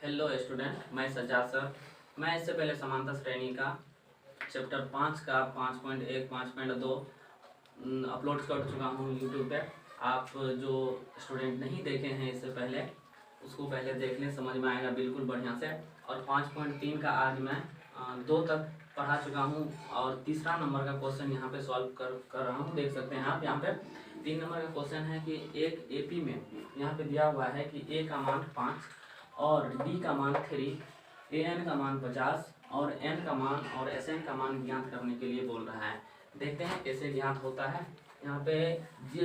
Hello student, मैं Sajjad sir. मैं इससे पहले समानता श्रेणी का चैप्टर 5 का 5.1 5.2 अपलोड कर चुका हूँ यूट्यूब पे। आप जो स्टूडेंट नहीं देखे हैं इससे पहले, उसको पहले देख लें, समझ में आएगा बिल्कुल बढ़िया से। और 5.3 का आज मैं 2 तक पढ़ा चुका हूँ और तीसरा नंबर का क्वेश्चन यहाँ पे सॉल्व कर रहा हूँ। देख सकते हैं आप यहाँ पे 3 नंबर का क्वेश्चन है कि एक एपी में यहाँ पे दिया हुआ है कि ए का मान 5 और डी का मान 3, एन का मान 50 और एन का मान और एस एन का मान ज्ञात करने के लिए बोल रहा है। देखते हैं कैसे ज्ञात होता है। यहाँ पे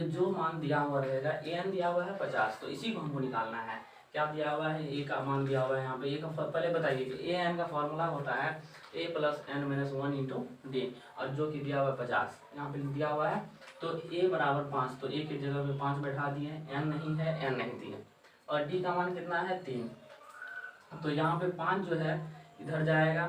जो मान दिया हुआ रहेगा, एन दिया हुआ है 50, तो इसी को हमको निकालना है। क्या दिया हुआ है? ए का मान दिया हुआ है। यहाँ पे ए का पहले बताइए कि ए एन का फॉर्मूला होता है a plus n minus 1 into d, और जो कि दिया हुआ है 50 यहाँ पे दिया हुआ है। तो ए बराबर 5, तो ए की जगह पे 5 बैठा दिए। एन नहीं है, एन नहीं दिए, और डी का मान कितना है 3। तो यहाँ पे 5 जो है इधर जाएगा,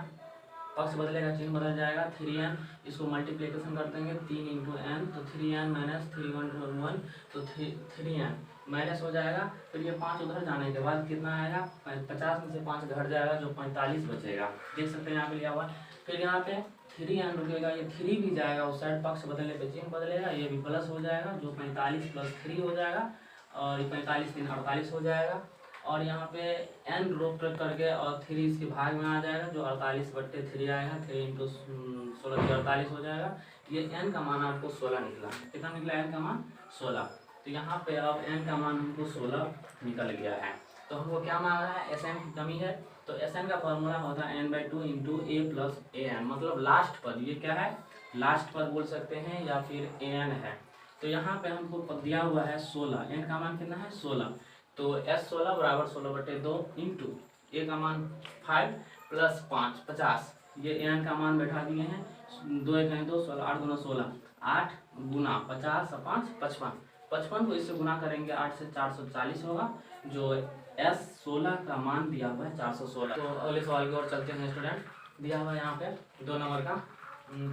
पक्ष बदलेगा, चिन्ह बदल जाएगा। 3n इसको मल्टीप्लिकेशन कर देंगे 3 इंटू एन, तो 3n माइनस 3 1 तो 3n माइनस हो जाएगा। फिर ये 5 उधर जाने के बाद कितना आएगा? 50 में से 5 घट जाएगा, जो 45 बचेगा। देख सकते हैं यहाँ पे लिया हुआ। फिर यहाँ पे 3n रुकेगा, ये 3 भी जाएगा उस साइड, पक्ष बदलने पे चिन्ह बदलेगा, ये भी प्लस हो जाएगा, जो 45 प्लस 3 हो जाएगा, और 45 3 48 हो जाएगा। और यहाँ पे n ड्रॉप करके और 3 इसके भाग में आ जाएगा, जो 48/3 आएगा। 3 इंटू 16 48 हो जाएगा। ये n का मान आपको 16 निकला। कितना निकला? n का मान 16। तो यहाँ पे अब n का मान हमको 16 निकल गया है। तो हमको क्या मांग रहा है? Sn की कमी है। तो Sn का फॉर्मूला होता है n/2 into A plus an, मतलब लास्ट पद। ये क्या है? लास्ट पद बोल सकते हैं या फिर an है। तो यहाँ पे हमको पद दिया हुआ है 16, n का मान कितना है? 16। तो S16 बराबर 16/2 इंटू ए का मान 5 प्लस 5 50, ये एन का मान बैठा दिए हैं। 2 1 2 16 8 गुना 16 8 गुना 50 5 55, 55 को इससे गुना करेंगे 8 से 440 होगा, जो S16 का मान दिया हुआ है 416। तो अगले सवाल की ओर चलते हैं स्टूडेंट। दिया हुआ है यहाँ पे 2 नंबर का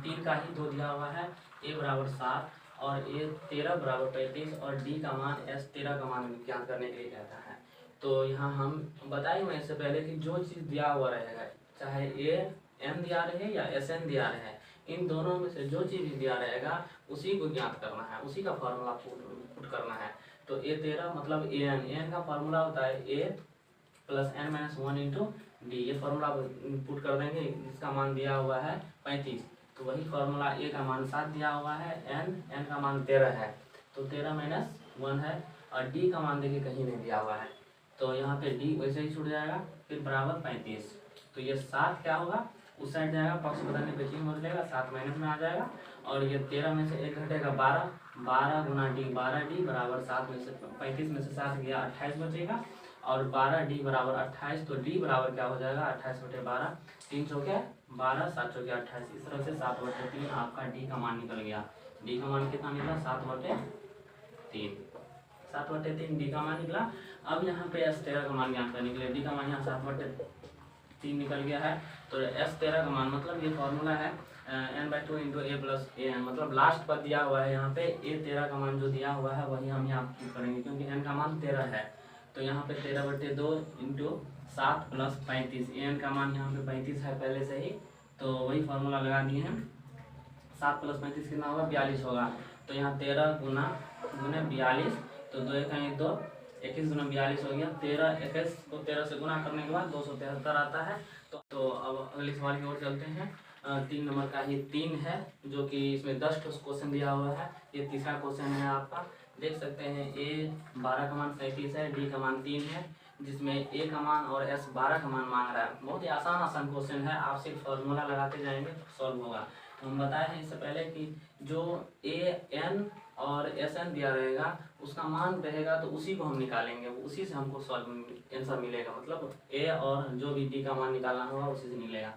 3 का ही 2 दिया हुआ है। ए बराबर 7 और ए 13 बराबर 35 और डी का मान S13 का मान ज्ञात करने के लिए कहता है। तो यहाँ हम बताइए मैं इससे पहले कि जो चीज़ दिया हुआ रहेगा, चाहे ए एन दिया रहे या एस एन दिया रहे, इन दोनों में से जो चीज़ भी दिया रहेगा उसी को ज्ञात करना है, उसी का फॉर्मूला पुट करना है। तो A13 मतलब ए एन का फॉर्मूला होता है a plus n minus 1 into d. ये फॉर्मूला पुट कर देंगे, इसका मान दिया हुआ है 35, तो वही फॉर्मूला ए का मान 7 दिया हुआ है, एन का मान 13 है, तो 13 माइनस 1 है, और डी का मान देखिए कहीं नहीं दिया हुआ है, तो यहाँ पे डी वैसे ही छूट जाएगा। फिर बराबर 35, तो ये 7 क्या होगा? उस साइड जाएगा, पक्ष बदलने पे चिन्ह बदलेगा, 7 माइनस में आ जाएगा, और ये 13 में से 1 घटेगा 12, 12 गुना डी 12d बराबर 7 में से 35 में से 7 गया 28 बचेगा, और 12d बराबर 28, तो d बराबर क्या हो जाएगा? 28/12, 3 चौके 12 7 चौके 28। इस तरह से 7/3 आपका d का मान निकल गया। d का मान कितना निकला? 7/3, 7/3 d का मान निकला। अब यहाँ पे S13 का मान ज्ञात करने के लिए d का मान यहाँ 7/3 निकल गया है। तो S13 का मान मतलब ये फॉर्मूला है n/2 into A plus A N, मतलब लास्ट पर दिया हुआ है यहाँ पे A13 का मान जो दिया हुआ है वही हम यहाँ करेंगे, क्योंकि n का मान 13 है। तो यहाँ पे 13/2 इंटू 7 प्लस 35, एन का मान यहाँ पे 35 है पहले से ही, तो वही फार्मूला लगा दिए हैं। 7 प्लस 35 कितना होगा? 42 होगा। तो यहाँ 13 गुना 42, तो 2 1 2 21 गुना 42 हो गया। 13 21 को 13 से गुना करने के बाद 273 आता है। तो अब अगले सवाल की ओर चलते हैं। 3 नंबर का ही 3 है, जो कि इसमें 10 क्वेश्चन दिया हुआ है। ये तीसरा क्वेश्चन है आपका। देख सकते हैं ए 12 का मान 37 है, डी का मान 3 है, जिसमें ए का मान और एस 12 का मान मांग रहा है। बहुत ही आसान क्वेश्चन है, आप सिर्फ फॉर्मूला लगाते जाएंगे सॉल्व होगा। तो हम बताए हैं इससे पहले कि जो ए एन और एस एन दिया रहेगा उसका मान रहेगा, तो उसी को हम निकालेंगे, उसी से हमको सॉल्व आंसर मिलेगा। मतलब ए और जो भी डी का मान निकालना होगा उसी से मिलेगा।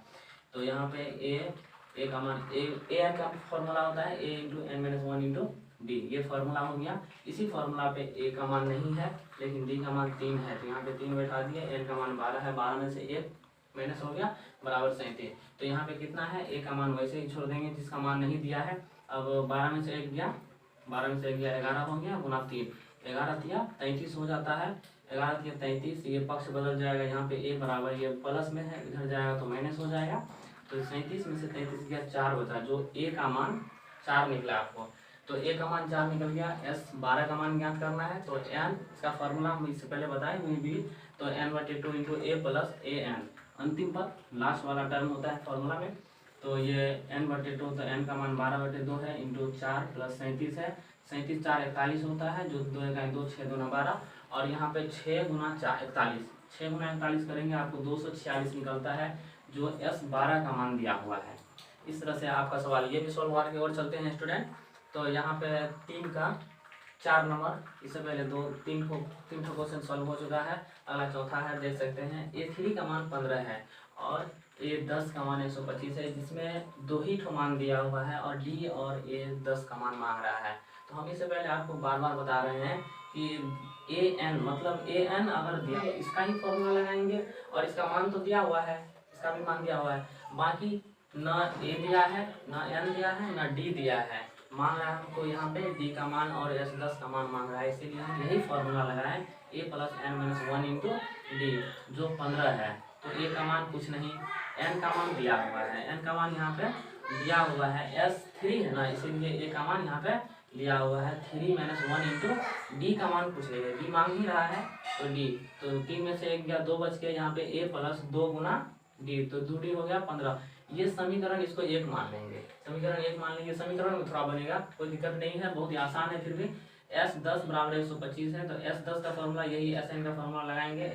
तो यहाँ पे ए का मान ए एन का फॉर्मूला होता है a into n minus 1 into d, ये फार्मूला हो गया। इसी फार्मूला पे ए का मान नहीं है, लेकिन डी का मान 3 है, तो यहाँ पे 3 बैठा दिए। एन का मान 12 है, 12 में से 1 माइनस हो गया बराबर 37। तो यहाँ पे कितना है? ए का मान वैसे ही छोड़ देंगे जिसका मान नहीं दिया है। अब 12 में से 1 गया, 12 में से 1 गया 11 हो गया गुना 3, 11 तिया 33 हो जाता है। 11 तिया 33, ये पक्ष बदल जाएगा, यहाँ पे ए बराबर ये प्लस में है, इधर जाएगा तो माइनस हो जाएगा। तो 37 में से 33 गया 4 बचा, जो ए का मान 4 निकला आपको। तो ए का मान 4 निकल गया। एस 12 का मान ज्ञात करना है, तो एन इसका फॉर्मूला हम इससे पहले बताए हुए भी, तो n/2 into A plus A N, अंतिम पद लास्ट वाला टर्म होता है फॉर्मूला में। तो ये n/2, तो n का मान 12/2 है, इंटू 4 प्लस 37 है। 37 4 41 होता है, जो 2 1 2 6 2 9 12, और यहाँ पे 6 गुना 4 41, 6 गुना 41 करेंगे आपको 246 निकलता है, जो S12 का मान दिया हुआ है। इस तरह से आपका सवाल ये भी सॉल्व होने की ओर चलते हैं स्टूडेंट। तो यहाँ पे 3 का 4 नंबर, इससे पहले 3 ठो क्वेश्चन सॉल्व हो चुका है। अगला चौथा है, देख सकते हैं A3 का मान 15 है और A10 का मान 125 है, जिसमें 2 ही ठो मान दिया हुआ है और D और A10 का मान मांग रहा है। तो हम इससे पहले आपको बार बार बता रहे हैं कि AN मतलब AN अगर दिया तो इसका ही फॉर्मूला लगाएंगे, और इसका मान तो दिया हुआ है, इसका भी मान दिया हुआ है, बाकी ना A दिया है, ना N दिया है, ना D दिया है। मांग रहा है हमको यहाँ पे D का मान और S10 का मान मांग रहा है, इसीलिए हम यही फॉर्मूला लगाएं, A plus n-1 into D, जो 15 है। तो A का मान कुछ नहीं, N का मान दिया हुआ है, N का मान यहाँ पे दिया हुआ है, S3 है ना, इसीलिए A का मान यहाँ पे दिया हुआ है 3 - 1 इंटू D का मान कुछ नहीं है, D मांग ही रहा है तो D। तो 3 में से 1 गया, 2 बच गया, यहाँ पे A प्लस 2 गुना D, तो 2D हो गया 15। ये समीकरण, इसको 1 मान लेंगे, समीकरण 1 मान लेंगे। समीकरण में थोड़ा बनेगा, कोई दिक्कत नहीं है, बहुत ही आसान है। फिर भी S10 बराबर 125 है, तो S10 का फॉर्मूला यही Sn का फॉर्मूला लगाएंगे,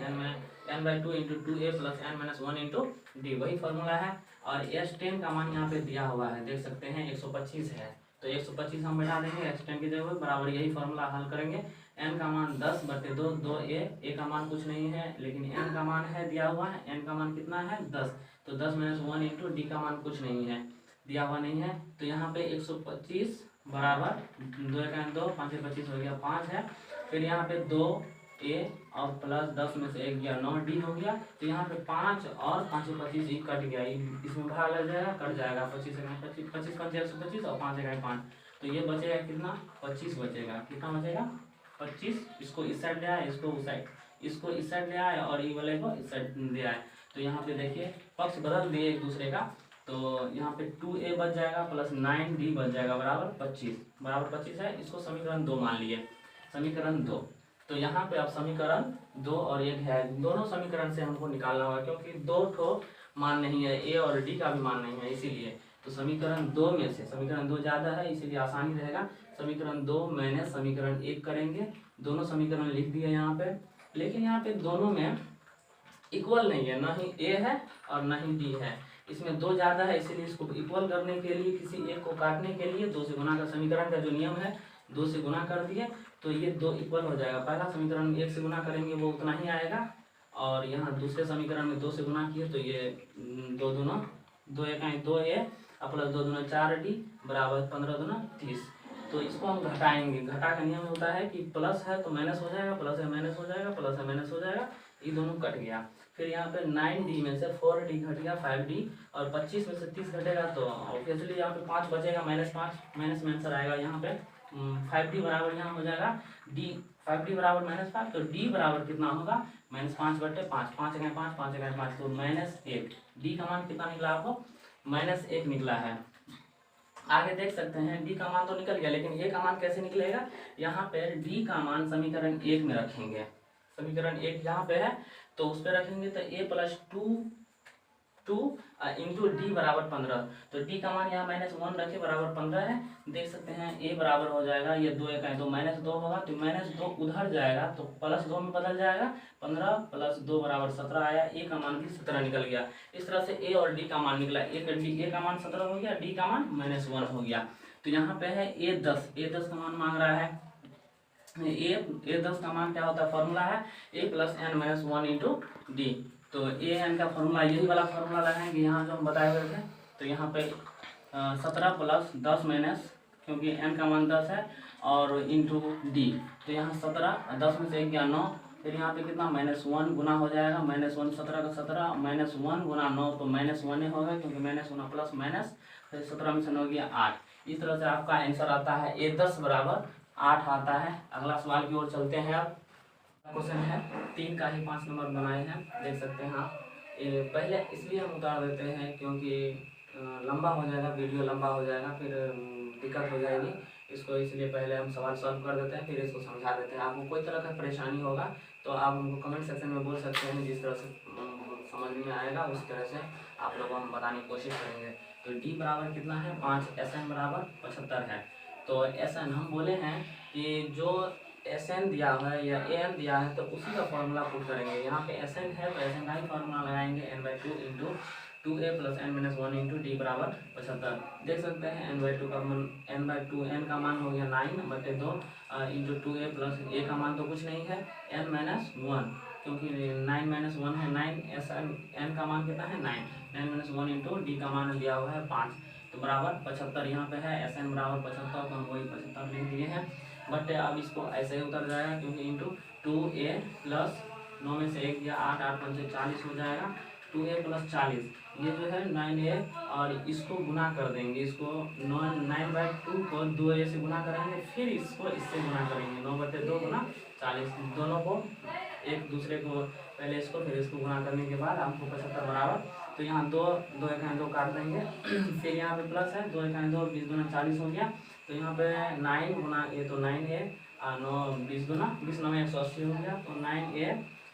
n/2 into 2A plus n-1 into D, वही फॉर्मूला है। और S10 का मान यहाँ पे दिया हुआ है, देख सकते हैं 125 है, तो 125 हम बैठा देंगे S10 की जगह बराबर, यही फॉर्मूला हल करेंगे। n का मान 10/2, 2A, A का मान कुछ नहीं है, लेकिन n का मान है दिया हुआ है, n का मान कितना है 10, तो 10 - 1 इंटू D का मान कुछ नहीं है, दिया हुआ नहीं है। तो यहाँ पे 125 बराबर 2 1 2, 5 25 हो गया 5 है। फिर यहाँ पे 2A और प्लस 10 में से 1 गया 9D हो गया। तो यहाँ पे 5 और 5 25 ही कट गया, इसमें भाग लग जाएगा, कट जाएगा, 25 25 25 5 125 और 5 1 5, तो ये बचेगा कितना 25 बचेगा, कितना बचेगा 25। इसको इस साइड ले आए, इसको उस साइड, इसको इस साइड ले आए और ये वाले को इस साइड ले आए। तो यहाँ पे देखिए पक्ष बदल दिए एक दूसरे का, तो यहाँ पे 2A बच जाएगा प्लस 9D बच जाएगा बराबर 25, बराबर 25 है। इसको समीकरण 2 मान लिए, समीकरण 2। तो यहाँ पे अब समीकरण 2 और 1 है, दोनों समीकरण से हमको निकालना होगा, क्योंकि 2 ठो मान नहीं है, A और D का भी मान नहीं है, इसीलिए। तो समीकरण 2 में से समीकरण 2 ज़्यादा है, इसीलिए आसानी रहेगा। समीकरण 2 मैंने समीकरण 1 करेंगे, दोनों समीकरण लिख दिए यहाँ पे, लेकिन यहाँ पे दोनों में इक्वल नहीं है, ना ही A है और ना ही D है, इसमें 2 ज़्यादा है, इसीलिए इसको इक्वल करने के लिए, किसी एक को काटने के लिए 2 से गुना का समीकरण का जो नियम है 2 से गुना कर दिए, तो ये 2 इक्वल हो जाएगा। पहला समीकरण 1 से गुना करेंगे वो उतना ही आएगा, और यहाँ दूसरे समीकरण में 2 से गुना किए तो ये 2 दूना 2 1 2A प्लस 2 दूना 4D बराबर 15 दूना 30। तो इसको हम घटाएंगे, घटा का नियम होता है कि प्लस है तो माइनस हो जाएगा, प्लस है माइनस हो जाएगा, प्लस है माइनस हो जाएगा, ये दोनों कट गया। फिर यहाँ पे 9D में से 4D घट गया 5D, और 25 में से 30 घटेगा तो ऑब्वियसली यहाँ पे 5 बचेगा, -5 माइनस में आंसर आएगा। यहाँ पे 5D बराबर यहाँ हो जाएगा D, 5D बराबर -5, तो D बराबर कितना होगा -5/5, 5 1 5 5 1 5, तो -1। D का मान कितना निकला आपको -1 निकला है। आगे देख सकते हैं D का मान तो निकल गया, लेकिन A का मान कैसे निकलेगा। यहाँ पे D का मान समीकरण 1 में रखेंगे, समीकरण 1 यहाँ पे है तो उस पर रखेंगे, तो A प्लस 2 इंटू D बराबर 15, तो D का मान यहाँ -1 रखे बराबर 15 है। देख सकते हैं A बराबर हो जाएगा, ये 2 1 2 -2 होगा, तो -2 उधर जाएगा तो +2 में बदल जाएगा, 15 प्लस 2 बराबर 17 आया, A का मान भी 17 निकल गया। इस तरह से A और D का मान निकला, A का मान 17 हो गया, D का मान -1 हो गया। तो यहाँ पे है A10 का मान मांग रहा है, A10 का मान क्या होता है, फॉर्मूला है A plus n-1 into D। तो AN का फॉर्मूला यही वाला फॉर्मूला लगाएंगे यहाँ जो हम बताए हुए थे। तो यहाँ पे 17 प्लस 10 माइनस, क्योंकि n का मान 10 है, और इंटू D, तो यहाँ 17, 10 में से 1 गया 9, फिर यहाँ पे कितना -1 गुना हो जाएगा, -1 17 का 17, -1 गुना 9 तो -1 होगा, क्योंकि -1 प्लस माइनस, फिर 17 में से 9 गया 8। इस तरह से आपका आंसर आता है A10 बराबर 8 आता है। अगला सवाल की ओर चलते हैं। अब क्वेश्चन है 3 का ही 5 नंबर बनाए हैं, देख सकते हैं आप। पहले इसलिए हम उतार देते हैं क्योंकि लंबा हो जाएगा, वीडियो लंबा हो जाएगा, फिर दिक्कत हो जाएगी इसको, इसलिए पहले हम सवाल सॉल्व कर देते हैं, फिर इसको समझा देते हैं। आपको कोई तरह का परेशानी होगा तो आप हमको कमेंट सेक्शन में बोल सकते हैं, जिस तरह से समझ में आएगा उस तरह से आप लोगों को हम बताने की कोशिश करेंगे। तो डी बराबर कितना है 5, SN बराबर 75 है। तो SN हम बोले हैं कि जो SN दिया हुआ है या AN दिया है तो उसी का फॉर्मूला पुट करेंगे। यहाँ पे SN है तो SN का ही फॉर्मूला लगाएंगे, n/2 into 2a plus n-1 into D बराबर 75। देख सकते हैं n/2 का मान, n/2 n का मान हो गया 9/2 इंटू 2a प्लस a का मान तो कुछ नहीं है n-1, क्योंकि 9 - 1 है 9, n का मान कितना है 9, 9 - 1 इंटू डी का मान दिया हुआ है 5, तो बराबर 75 यहाँ पे है। SN बराबर 75 तो हम वही 75 लिख दिए हैं। बट अब इसको ऐसे ही उतर जाएगा क्योंकि इंटू 2a प्लस 9 में से 1 या 8, 8 5 से 40 हो जाएगा, 2a प्लस 40, ये जो है 9a, और इसको गुना कर देंगे, इसको 9/2 को 2a से गुना करेंगे, फिर इसको इससे गुना करेंगे, 9/2 गुना 40, दोनों को एक दूसरे को पहले इसको फिर इसको गुना करने के बाद हमको 75 बराबर। तो यहाँ 2 1 2 काट देंगे फिर यहाँ पे प्लस है 2 1 2, 20 दूना 40 हो गया। तो यहाँ पे 9 गुना ये तो 9 है, 9 20 दूना 20, 9 में 180 हो गया, तो 9a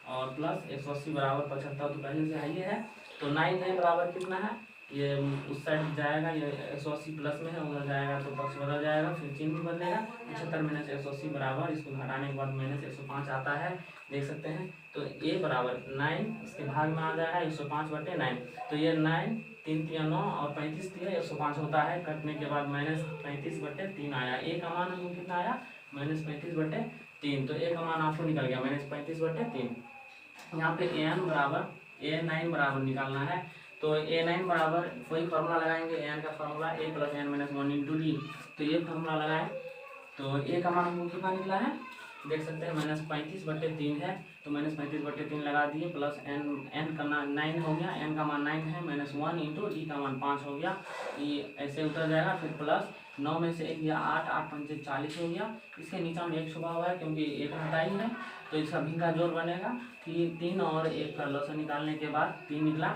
और प्लस 180 बराबर 75, तो पहले से है ये है। तो 9a बराबर कितना है, ये उस साइड जाएगा, ये 180 प्लस में है, उधर जाएगा तो पक्ष बदल जाएगा, फिर चिन्ह भी बदलेगा। 75 - 180 बराबर, इसको घटाने के बाद -105 आता है, देख सकते हैं। तो a बराबर 9 इसके भाग में आ जाएगा 105/9, तो ये 9 3 3 9 और 35 3 105 होता है। कटने के बाद -35/3 आया, a का मान हमको कितना आया -35/3, तो a का मान आपको निकल गया -35/3। यहाँ पे an बराबर a9 बराबर निकालना है, तो a9 बराबर वही फार्मूला लगाएंगे, an का formula a plus n-1 into D, तो ये फार्मूला लगाएं। तो a का मान हमको कितना निकला है, देख सकते हैं -35/3 है, तो -35/3 लगा दिए, प्लस n का 9 हो गया, n का मान 9 है, -1 इंटू डी का मान 5 हो गया, ये ऐसे उतर जाएगा। फिर प्लस 9 में से 1 या 8, 8 5 से 40 हो गया, इसके नीचे में 1 छुपा हुआ है क्योंकि 1 हटा ही है, तो इसका भिन्न का जोड़ बनेगा। 3 और 1 का लॉस निकालने के बाद 3 निकला,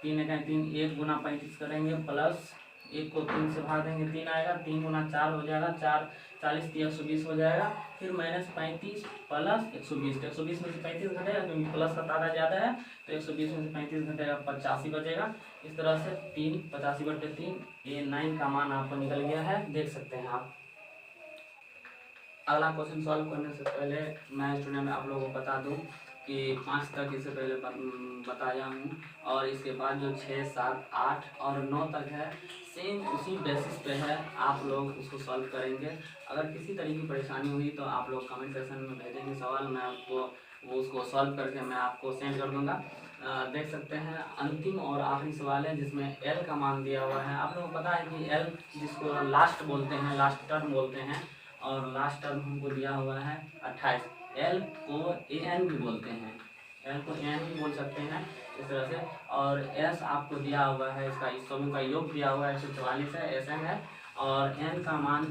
3 1 3, 1 गुना 35 करेंगे, प्लस 1 को 3 से भाग देंगे, 3 आएगा, 3 गुना 4 हो जाएगा, 4 40 3 120 हो जाएगा, फिर -35 प्लस 120, तो 120 में से 35 घटेगा क्योंकि प्लस का तादाद ज़्यादा है, तो 120 में से 35 घटेगा 85 बचेगा। इस तरह से 3 85/3 a9 का मान आपको निकल गया है, देख सकते हैं आप। अगला क्वेश्चन सॉल्व करने से पहले मैं स्टूडेंट आप लोगों को बता दूं कि 5 तक इससे पहले बताया हूं, और इसके बाद जो 6 7 8 और 9 तक है सेम उसी बेसिस पे है, आप लोग उसको सॉल्व करेंगे। अगर किसी तरह की परेशानी हुई तो आप लोग कमेंट सेक्शन में भेजेंगे सवाल, मैं आपको वो उसको सॉल्व करके मैं आपको सेंड कर दूंगा। देख सकते हैं अंतिम और आखिरी सवाल है जिसमें L का मान दिया हुआ है। आप लोगों को पता है कि L जिसको लास्ट बोलते हैं, लास्ट टर्म बोलते हैं, और लास्ट टर्म हमको दिया हुआ है 28। L को AN भी बोलते हैं, L को AN भी बोल सकते हैं इस तरह से। और S आपको दिया हुआ है, इसका इस समूह का योग दिया हुआ है 144 है, SN है, और N का मान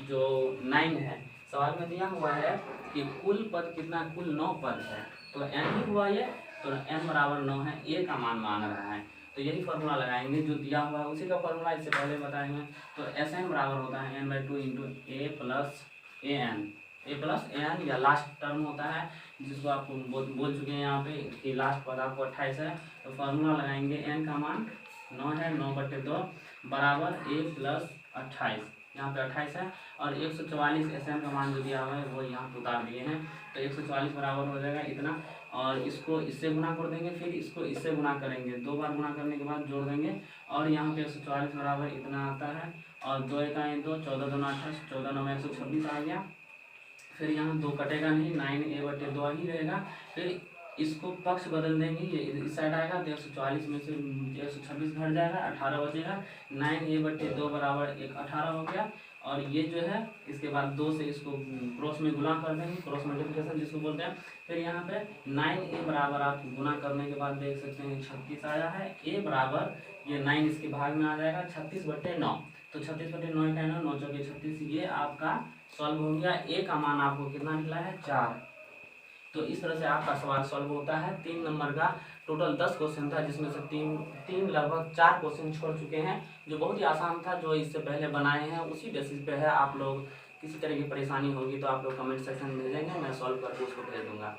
जो 9 है। सवाल में दिया हुआ है कि कुल पद कितना, कुल 9 पद है, तो N ही हुआ ये, तो N बराबर 9 है, A का मान मांग रहा है, तो यही फार्मूला लगाएंगे जो दिया हुआ है, उसी का फार्मूला इससे पहले बताए हैं। तो SN बराबर होता है n/2 into A plus AN, या लास्ट टर्म होता है जिसको आपको बोल चुके हैं यहाँ पे कि लास्ट पद आपको 28 है, तो फार्मूला लगाएंगे n का मान 9 है, 9/2 बराबर A प्लस 28, यहाँ पे 28 है, और 144 SN का मान जो दिया हुआ है वो यहाँ पे उतार दिए हैं, तो 144 बराबर हो जाएगा इतना, और इसको इससे गुना कर देंगे, फिर इसको इससे गुना करेंगे, 2 बार गुना करने के बाद जोड़ देंगे, और यहाँ पे 144 बराबर इतना आता है, और 2 1 2, 14 2 28, 14 9 126 आ गया। फिर यहाँ 2 कटेगा नहीं, 9a/2 ही रहेगा, फिर इसको पक्ष बदल देंगे, ये इस साइड आएगा तो 144 में से 126 घट जाएगा, 18 बचेगा, 9a/2 बराबर 18 हो गया, और ये जो है इसके बाद 2 से इसको क्रॉस में गुना कर देंगे, क्रॉस मल्टीप्लिकेशन जिसको बोलते हैं। फिर यहाँ पे 9a बराबर आप गुना करने के बाद देख सकते हैं 36 आया है, a बराबर ये 9 इसके भाग में आ जाएगा 36/9, तो 36/9 का 9 चौके 36, ये आपका सॉल्व हो गया। ए का मान आपको कितना निकला है 4। तो इस तरह से आपका सवाल सॉल्व होता है। 3 नंबर का टोटल 10 क्वेश्चन था, जिसमें से तीन लगभग 4 क्वेश्चन छोड़ चुके हैं, जो बहुत ही आसान था, जो इससे पहले बनाए हैं उसी बेसिस पे है। आप लोग किसी तरह की परेशानी होगी तो आप लोग कमेंट सेक्शन में भेजेंगे, मैं सॉल्व करके उसको भेज दूंगा।